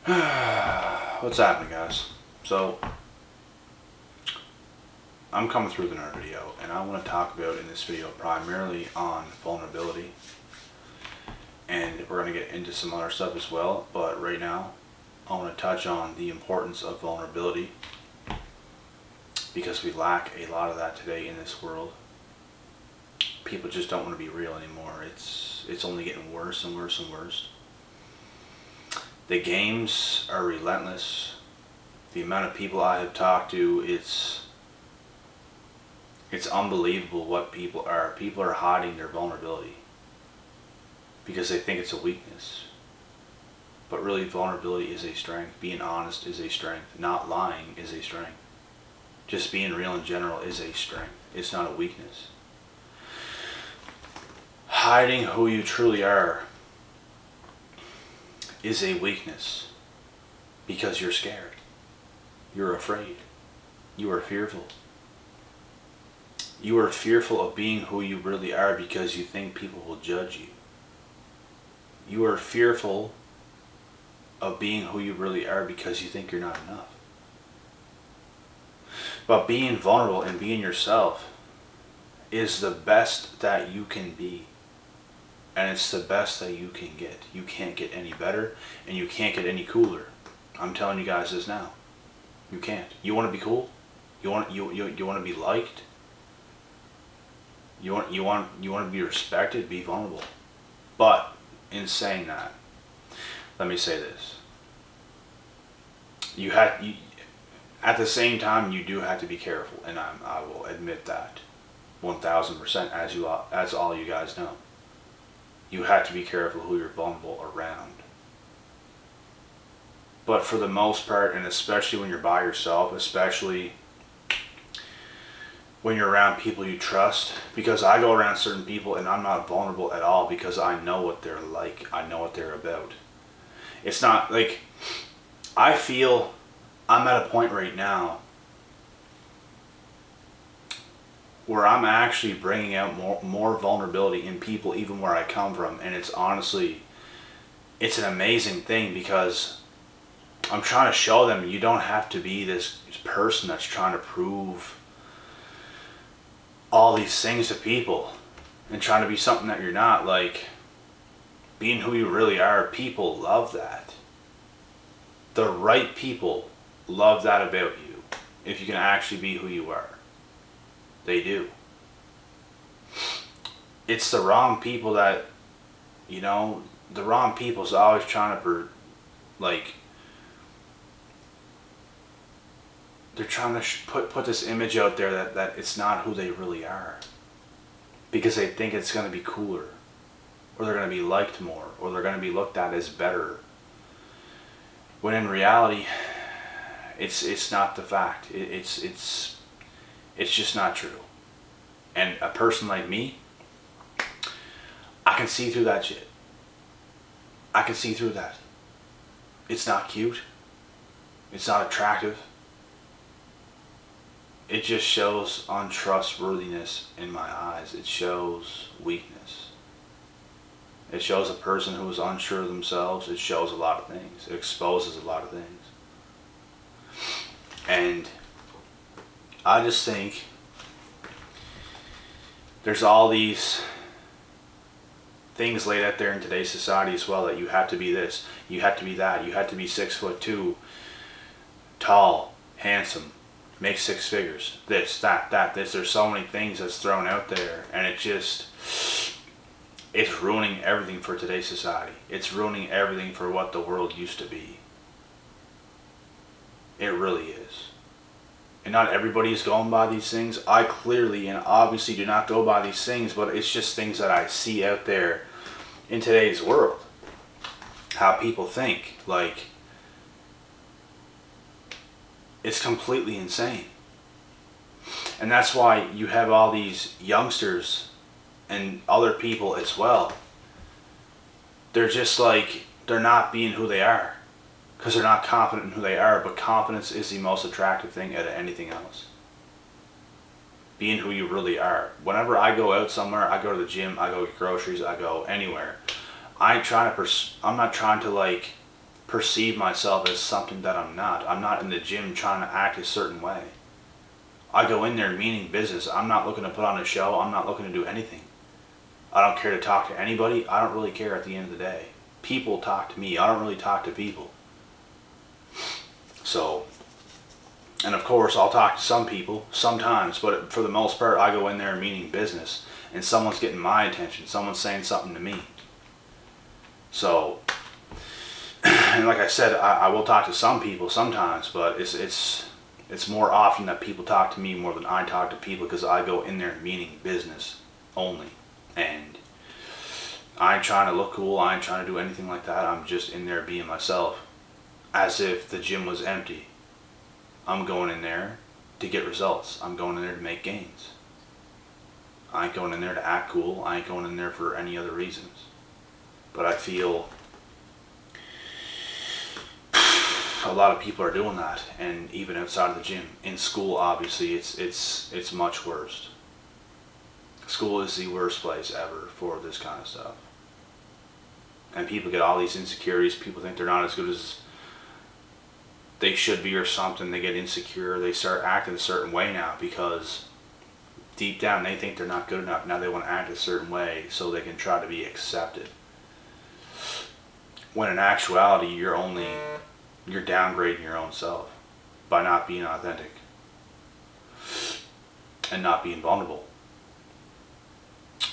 What's happening, guys? So, I'm coming through the nerd video, and I want to talk about in this video primarily on vulnerability, and we're going to get into some other stuff as well, but right now I want to touch on the importance of vulnerability, because we lack a lot of that today in this world. People just don't want to be real anymore. It's only getting worse and worse and worse. The games are relentless. The amount of people I have talked to, it's unbelievable what people are. People are hiding their vulnerability because they think it's a weakness. But really, vulnerability is a strength. Being honest is a strength. Not lying is a strength. Just being real in general is a strength. It's not a weakness. Hiding who you truly are is a weakness because you're scared. You're afraid. You are fearful. You are fearful of being who you really are because you think people will judge you. You are fearful of being who you really are because you think you're not enough. But being vulnerable and being yourself is the best that you can be. And it's the best that you can get. You can't get any better, and you can't get any cooler. I'm telling you guys this now. You can't. You want to be cool? You want to be liked? You want to be respected? Be vulnerable. But in saying that, let me say this. At the same time, you do have to be careful, and I will admit that 1,000%, as all you guys know. You have to be careful who you're vulnerable around. But for the most part, and especially when you're by yourself, especially when you're around people you trust, because I go around certain people and I'm not vulnerable at all because I know what they're like. I know what they're about. It's not like, I feel I'm at a point right now where I'm actually bringing out more vulnerability in people, even where I come from, and it's an amazing thing because I'm trying to show them you don't have to be this person that's trying to prove all these things to people and trying to be something that you're not. Like, being who you really are, people love that. The right people love that about you, if you can actually be who you are. They do. It's the wrong people that, the wrong people's always trying to, they're trying to put this image out there that it's not who they really are. Because they think it's going to be cooler. Or they're going to be liked more. Or they're going to be looked at as better. When in reality, it's not the fact. It's just not true. And a person like me, I can see through that shit. I can see through that. It's not cute. It's not attractive. It just shows untrustworthiness in my eyes. It shows weakness. It shows a person who is unsure of themselves. It shows a lot of things. It exposes a lot of things. And I just think there's all these things laid out there in today's society as well, that you have to be this, you have to be that, you have to be 6'2", tall, handsome, make 6 figures, this, that, this. There's so many things that's thrown out there, and it's ruining everything for today's society. It's ruining everything for what the world used to be. It really is. And not everybody is going by these things. I clearly and obviously do not go by these things, but it's just things that I see out there in today's world. How people think. Like, it's completely insane. And that's why you have all these youngsters and other people as well. They're just like, they're not being who they are. Because they're not confident in who they are, but confidence is the most attractive thing out of anything else. Being who you really are. Whenever I go out somewhere, I go to the gym, I go get groceries, I go anywhere. I'm not trying to perceive myself as something that I'm not. I'm not in the gym trying to act a certain way. I go in there meaning business. I'm not looking to put on a show. I'm not looking to do anything. I don't care to talk to anybody. I don't really care at the end of the day. People talk to me. I don't really talk to people. So, and of course I'll talk to some people sometimes, but for the most part I go in there meaning business, and someone's getting my attention. Someone's saying something to me. So, and like I said, I will talk to some people sometimes, but it's more often that people talk to me more than I talk to people, because I go in there meaning business only. And I ain't trying to look cool. I ain't trying to do anything like that. I'm just in there being myself, as if the gym was empty. I'm going in there to get results. I'm going in there to make gains. I ain't going in there to act cool. I ain't going in there for any other reasons. But I feel a lot of people are doing that, and even outside of the gym. In school, obviously, it's much worse. School is the worst place ever for this kind of stuff. And people get all these insecurities. People think they're not as good as they should be or something. They get insecure. They start acting a certain way now because deep down they think they're not good enough. Now they want to act a certain way so they can try to be accepted. When in actuality, you're downgrading your own self by not being authentic and not being vulnerable.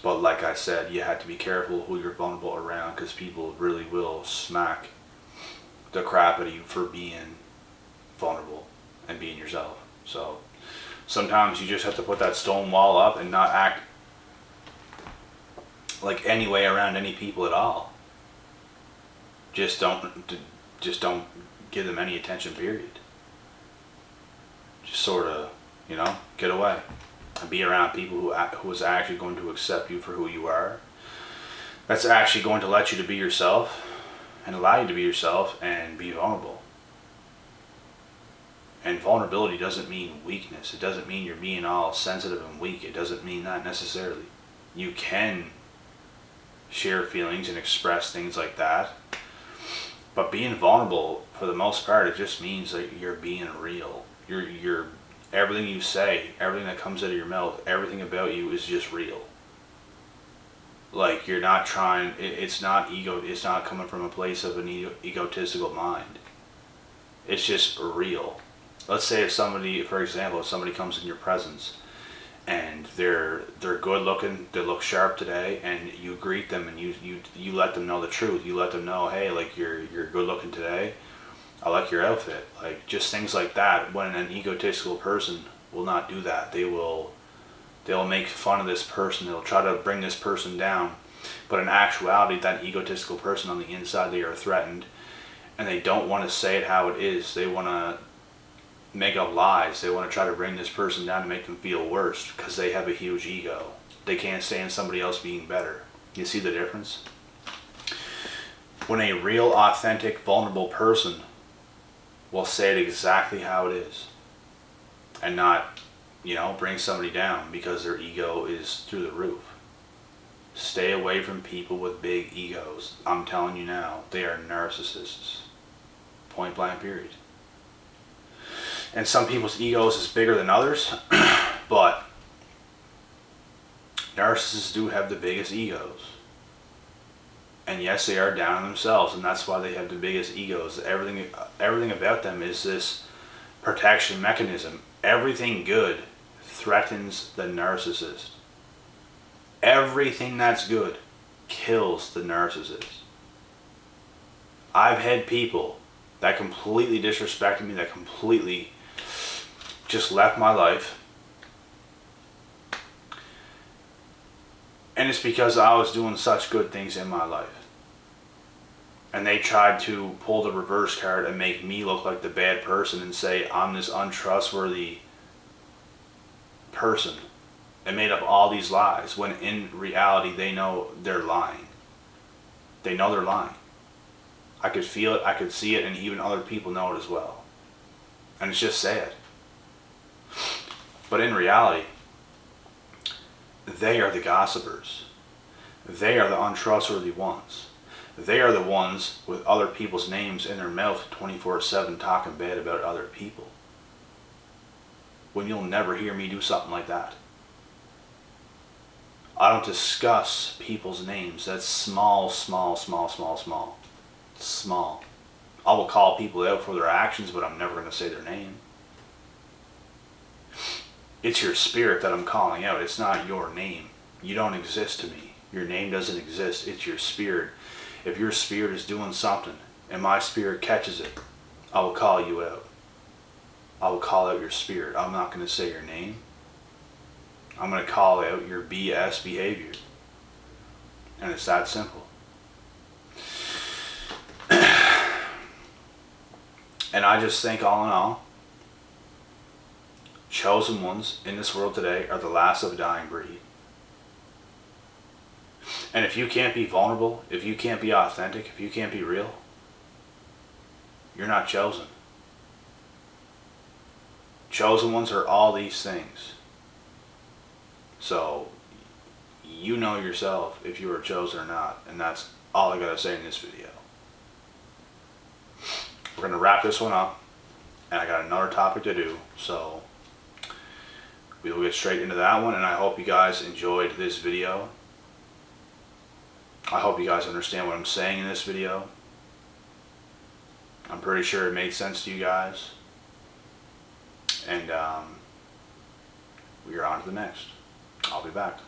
But like I said, you have to be careful who you're vulnerable around, because people really will smack the crap out of you for being vulnerable and being yourself. So sometimes you just have to put that stone wall up and not act like any way around any people at all. Just don't give them any attention, period. Just sort of, get away and be around people who is actually going to accept you for who you are. That's actually going to let you to be yourself and allow you to be yourself and be vulnerable. And vulnerability doesn't mean weakness. It doesn't mean you're being all sensitive and weak. It doesn't mean that necessarily. You can share feelings and express things like that. But being vulnerable, for the most part, it just means that you're being real. You're everything you say, everything that comes out of your mouth, everything about you is just real. Like, you're not trying, it's not ego, it's not coming from a place of an egotistical mind. It's just real. Let's say if somebody comes in your presence and they're good looking, they look sharp today, and you greet them and you let them know the truth. You let them know, hey, like, you're good looking today. I like your outfit. Like, just things like that. When an egotistical person will not do that, they'll make fun of this person. They'll try to bring this person down. But in actuality, that egotistical person on the inside, they are threatened, and they don't want to say it how it is. They want to make up lies. They want to try to bring this person down to make them feel worse because they have a huge ego. They can't stand somebody else being better. You see the difference? When a real, authentic, vulnerable person will say it exactly how it is and not, bring somebody down because their ego is through the roof. Stay away from people with big egos. I'm telling you now, they are narcissists. Point blank, period. And some people's egos is bigger than others, but narcissists do have the biggest egos. And yes, they are down on themselves, and that's why they have the biggest egos. Everything about them is this protection mechanism. Everything good threatens the narcissist. Everything that's good kills the narcissist. I've had people that completely disrespected me, that completely just left my life. And it's because I was doing such good things in my life. And they tried to pull the reverse card and make me look like the bad person and say I'm this untrustworthy person and made up all these lies, when in reality they know they're lying. They know they're lying. I could feel it, I could see it, and even other people know it as well. And it's just sad. But in reality, they are the gossipers. They are the untrustworthy ones. They are the ones with other people's names in their mouth 24/7 talking bad about other people. When you'll never hear me do something like that. I don't discuss people's names. That's small, small, small, small, small. Small. I will call people out for their actions, but I'm never going to say their name. It's your spirit that I'm calling out. It's not your name. You don't exist to me. Your name doesn't exist. It's your spirit. If your spirit is doing something and my spirit catches it, I will call you out. I will call out your spirit. I'm not going to say your name. I'm going to call out your BS behavior. And it's that simple. And I just think, all in all, chosen ones in this world today are the last of a dying breed. And if you can't be vulnerable, if you can't be authentic, if you can't be real, you're not chosen. Chosen ones are all these things. So, you know yourself if you are chosen or not. And that's all I gotta say in this video. We're going to wrap this one up, and I got another topic to do, so we will get straight into that one. And I hope you guys enjoyed this video. I hope you guys understand what I'm saying in this video. I'm pretty sure it made sense to you guys, and we are on to the next. I'll be back.